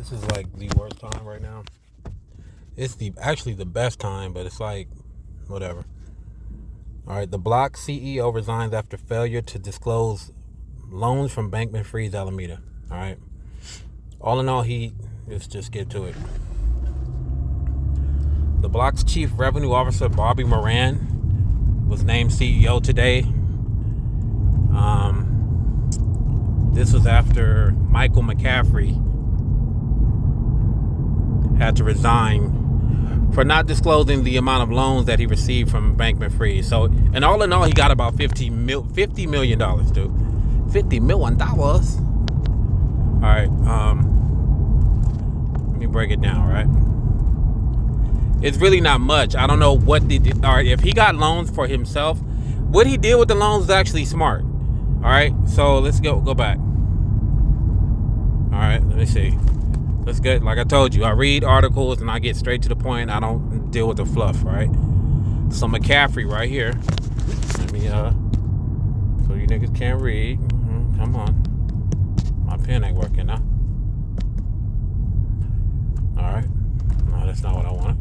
This is like the worst time right now. It's actually the best time, but it's like whatever. All right, the Block CEO resigns after failure to disclose loans from Bankman-Fried's Alameda. All right. All in all, let's just get to it. The Block's chief revenue officer, Bobby Moran, was named CEO today. This was after Michael McCaffrey had to resign for not disclosing the amount of loans that he received from Bankman-Fried. So, and all in all, he got about $50 million, dude. $50 million. All right. Let me break it down, right? It's really not much. I don't know what all right, if he got loans for himself, what he did with the loans is actually smart. All right, so let's go back. All right, let me see. Let's get, like I told you, I read articles and I get straight to the point. I don't deal with the fluff, right? So McCaffrey right here. Let me so you niggas can't read. Come on. My pen ain't working now. All right. No, that's not what I wanted.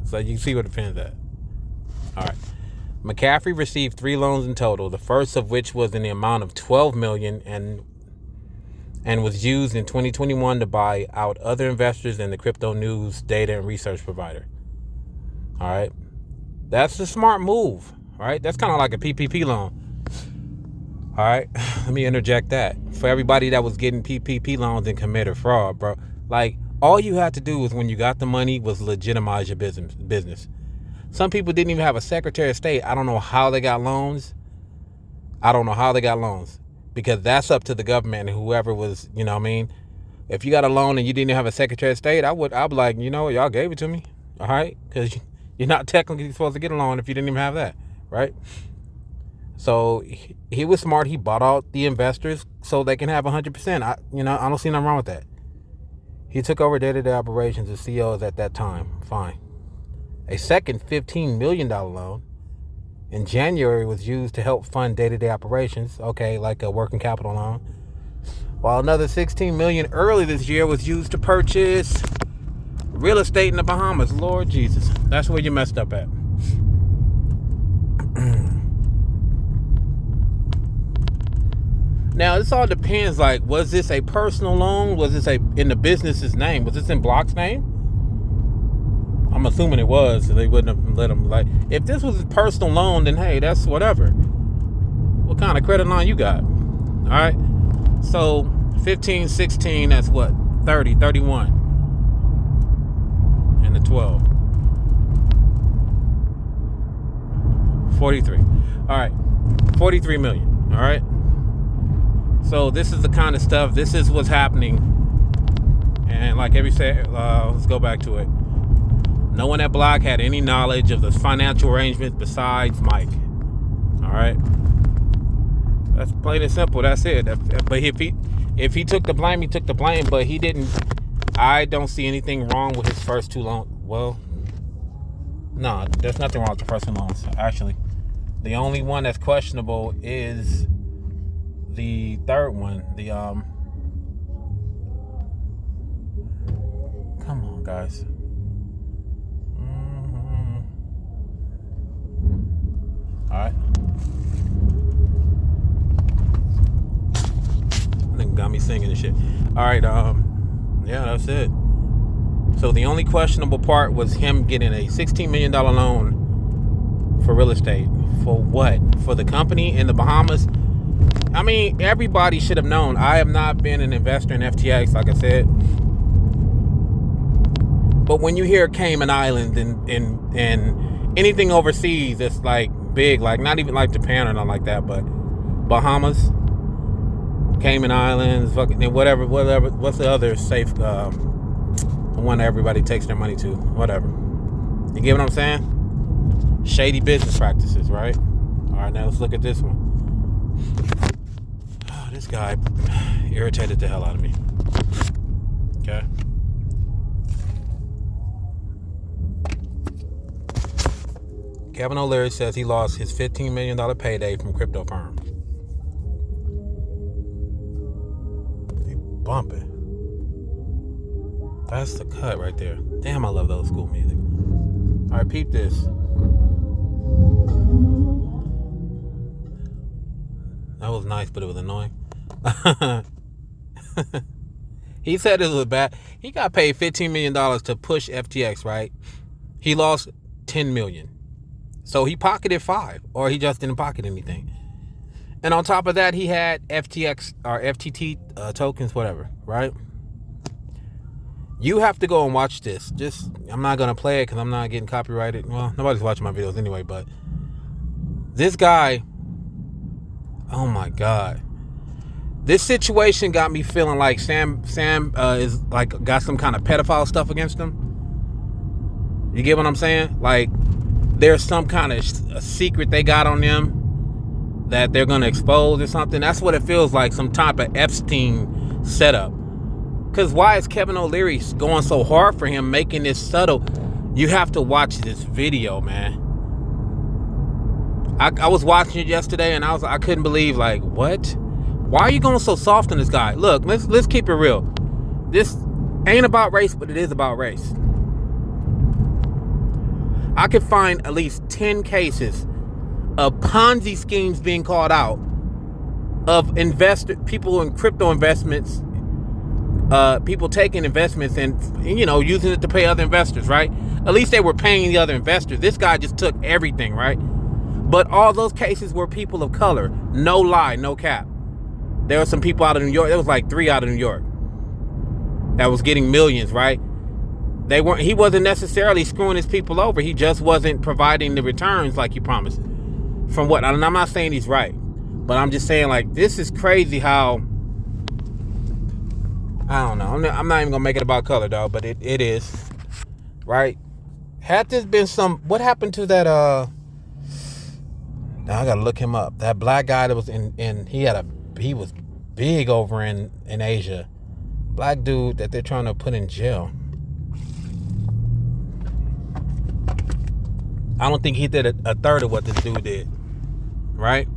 So you can see where the pen's at. All right. McCaffrey received 3 loans in total, the first of which was in the amount of $12 million and was used in 2021 to buy out other investors in the crypto news data and research provider. All right. That's a smart move. All right. That's kind of like a PPP loan. All right. Let me interject that. For everybody that was getting PPP loans and committed fraud, bro. Like, all you had to do was, when you got the money, was legitimize your business. Some people didn't even have a Secretary of State. I don't know how they got loans. Because that's up to the government and whoever was, you know what I mean? If you got a loan and you didn't have a Secretary of State, I'd be like, you know what, y'all gave it to me. All right? Because you're not technically supposed to get a loan if you didn't even have that. Right? So he was smart. He bought out the investors so they can have 100%. I don't see nothing wrong with that. He took over day-to-day operations as CEOs at that time. Fine. A second $15 million loan in January was used to help fund day-to-day operations. Okay, like a working capital loan. While another $16 million early this year was used to purchase real estate in the Bahamas. Lord Jesus, that's where you messed up at. Now, this all depends, like, was this a personal loan? Was this in the business's name? Was this in Block's name? I'm assuming it was, so they wouldn't have let him, like, if this was a personal loan, then hey, that's whatever. What kind of credit line you got? All right. So 15, 16, that's what? 30, 31. And the 12. 43. All right. 43 million. All right. So this is the kind of stuff, this is what's happening. And like every said, let's go back to it. No one at Block had any knowledge of the financial arrangements besides Mike. All right. That's plain and simple. That's it. But if he took the blame, he took the blame, but he didn't. I don't see anything wrong with his first 2 loans. Well, no, there's nothing wrong with the first 2 loans, actually. The only one that's questionable is the third one. Come on, guys. All right. I think got me singing and shit. All right. Yeah, that's it. So the only questionable part was him getting a $16 million loan for real estate. For what? For the company in the Bahamas? I mean, everybody should have known. I have not been an investor in FTX, like I said. But when you hear Cayman Islands and anything overseas that's like big, like not even like Japan or nothing like that, but Bahamas, Cayman Islands, fucking whatever. What's the other safe one that everybody takes their money to? Whatever. You get what I'm saying? Shady business practices, right? All right, now let's look at this one. Oh, this guy irritated the hell out of me. Okay. Kevin O'Leary says he lost his $15 million payday from crypto firm. bumping. That's the cut right there. Damn, I love those school music. All right, peep this. That was nice, but it was annoying. He said it was bad. He got paid $15 million to push FTX, right? He lost $10 million. So he pocketed 5, or he just didn't pocket anything. And on top of that, he had FTX or FTT tokens, whatever, right? You have to go and watch this. I'm not going to play it because I'm not getting copyrighted. Well, nobody's watching my videos anyway, but this guy, oh my God. This situation got me feeling like Sam is like got some kind of pedophile stuff against him. You get what I'm saying? Like there's some kind of a secret they got on them that they're going to expose or something. That's what it feels like, some type of Epstein setup. Because why is Kevin O'Leary going so hard for him, making this subtle? You have to watch this video, man. I was watching it yesterday and I couldn't believe, like, what? Why are you going so soft on this guy? Look, let's keep it real. This ain't about race, but it is about race. I could find at least 10 cases of Ponzi schemes being called out, of people in crypto investments, people taking investments and, using it to pay other investors, right? At least they were paying the other investors. This guy just took everything, right? But all those cases were people of color. No lie, no cap. There were some people out of New York. There was like 3 out of New York that was getting millions, right? He wasn't necessarily screwing his people over. He just wasn't providing the returns like he promised. From what, and I'm not saying he's right, but I'm just saying, like, this is crazy how, I don't know. I'm not even gonna make it about color, dog, but it is, right? Had this been what happened to that, now I gotta look him up. That black guy that was he was big over in Asia. Black dude that they're trying to put in jail. I don't think he did a third of what this dude did, right?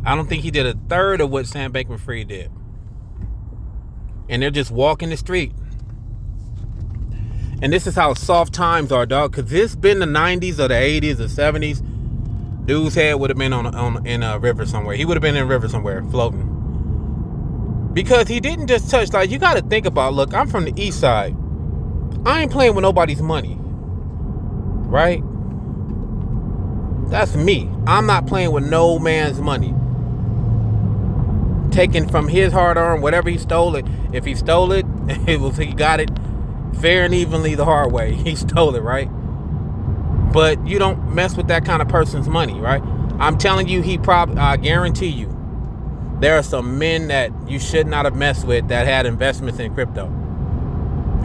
I don't think he did a third of what Sam Bankman-Fried did. And they're just walking the street. And this is how soft times are, dog. Because this been the 90s or the 80s or 70s. Dude's head would have been in a river somewhere. He would have been in a river somewhere, floating. Because he didn't just touch. Like, you got to think about, look, I'm from the east side. I ain't playing with nobody's money. Right? That's me. I'm not playing with no man's money. Taken from his hard-earned, whatever he stole it. If he stole it, he got it fair and evenly the hard way. He stole it, right? But you don't mess with that kind of person's money, right? I'm telling you, I guarantee you, there are some men that you should not have messed with that had investments in crypto.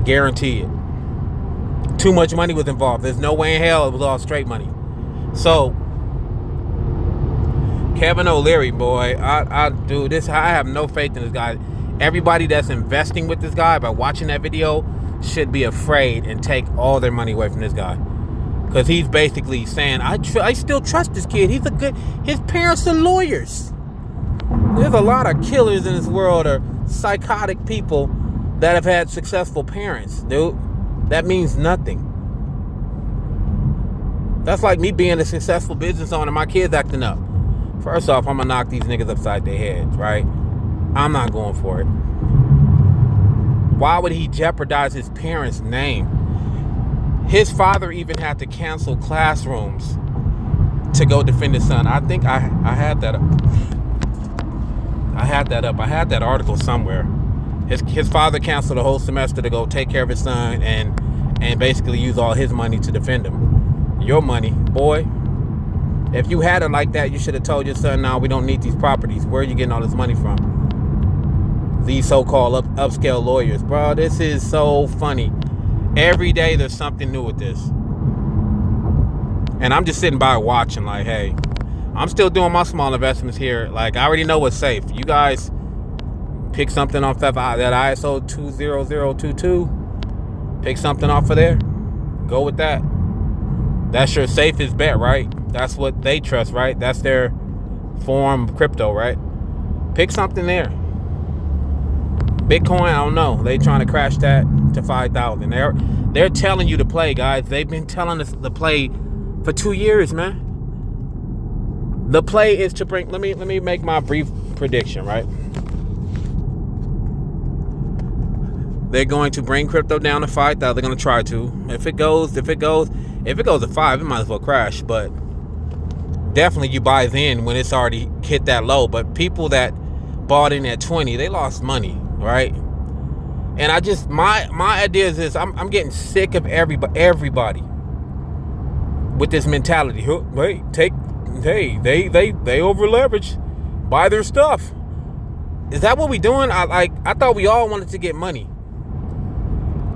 Guarantee it. Too much money was involved. There's no way in hell it was all straight money. So, Kevin O'Leary, boy, I have no faith in this guy. Everybody that's investing with this guy by watching that video should be afraid and take all their money away from this guy. Because he's basically saying, I still trust this kid. His parents are lawyers. There's a lot of killers in this world, or psychotic people that have had successful parents, dude. That means nothing. That's like me being a successful business owner and my kids acting up. First off, I'm going to knock these niggas upside their heads, right? I'm not going for it. Why would he jeopardize his parents' name? His father even had to cancel classrooms to go defend his son. I think I had that up. I had that article somewhere. His father canceled a whole semester to go take care of his son and basically use all his money to defend him. Your money, boy. If you had it like that, you should have told your son, "No, we don't need these properties. Where are you getting all this money from?" These so-called upscale lawyers. Bro, this is so funny. Every day there's something new with this. And I'm just sitting by watching like, hey, I'm still doing my small investments here. Like, I already know what's safe. You guys pick something off that ISO 20022. Pick something off of there. Go with that. That's your safest bet, right? That's what they trust, right? That's their form of crypto, right? Pick something there. Bitcoin, I don't know. They trying to crash that to 5,000. They're telling you to play, guys. They've been telling us to play for 2 years, man. The play is to bring. Let me make my brief prediction, right? They're going to bring crypto down to 5,000. They're going to try to. If it goes to 5, it might as well crash. But definitely, you buy in when it's already hit that low. But people that bought in at 20, they lost money, right? And I just my idea is this: I'm getting sick of everybody with this mentality. They over leverage, buy their stuff. Is that what we doing? I thought we all wanted to get money.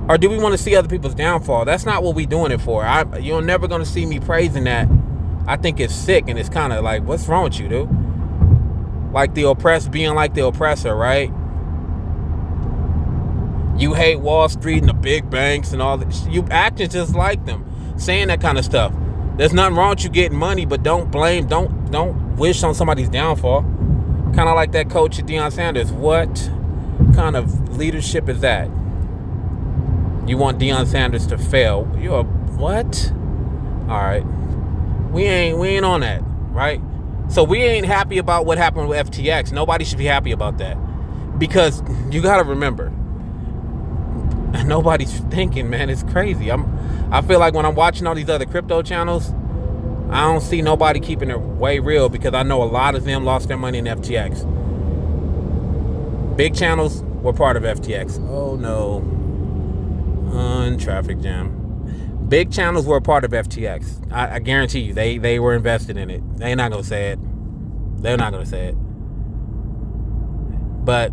Or do we want to see other people's downfall? That's not what we doing it for. You're never going to see me praising that. I think it's sick, and it's kind of like, what's wrong with you, dude? Like the oppressed being like the oppressor, right? You hate Wall Street and the big banks and all that. You acting just like them, saying that kind of stuff. There's nothing wrong with you getting money, but don't blame, don't wish on somebody's downfall. Kind of like that coach at Deion Sanders. What kind of leadership is that? You want Deion Sanders to fail? You're what? All right, we ain't on that, right? So we ain't happy about what happened with FTX. Nobody should be happy about that, because you got to remember, nobody's thinking, man. It's crazy. I feel like when I'm watching all these other crypto channels, I don't see nobody keeping it way real, because I know a lot of them lost their money in FTX. Big channels were part of FTX. Oh no. Traffic jam. Big channels were a part of FTX. I guarantee you, they were invested in it. They're not gonna say it. They're not gonna say it. But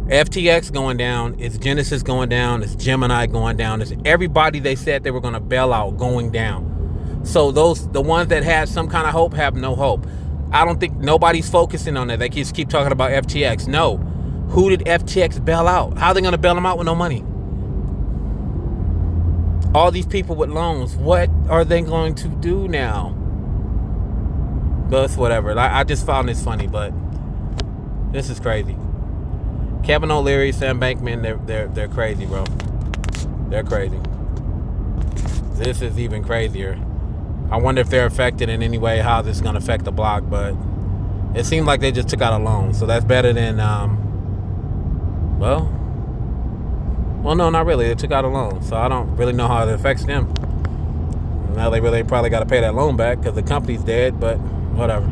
FTX going down, it's Genesis going down, it's Gemini going down, it's everybody they said they were gonna bail out going down. So the ones that had some kind of hope have no hope. I don't think nobody's focusing on that. They just keep talking about FTX. No. Who did FTX bail out? How are they going to bail them out with no money? All these people with loans, what are they going to do now? But it's whatever. I just found this funny, but this is crazy. Kevin O'Leary, Sam Bankman, they're crazy, bro. They're crazy. This is even crazier. I wonder if they're affected in any way, how this is going to affect the block, but it seems like they just took out a loan, so that's better than well, no, not really. They took out a loan, so I don't really know how it affects them. Now they really probably got to pay that loan back because the company's dead, but whatever.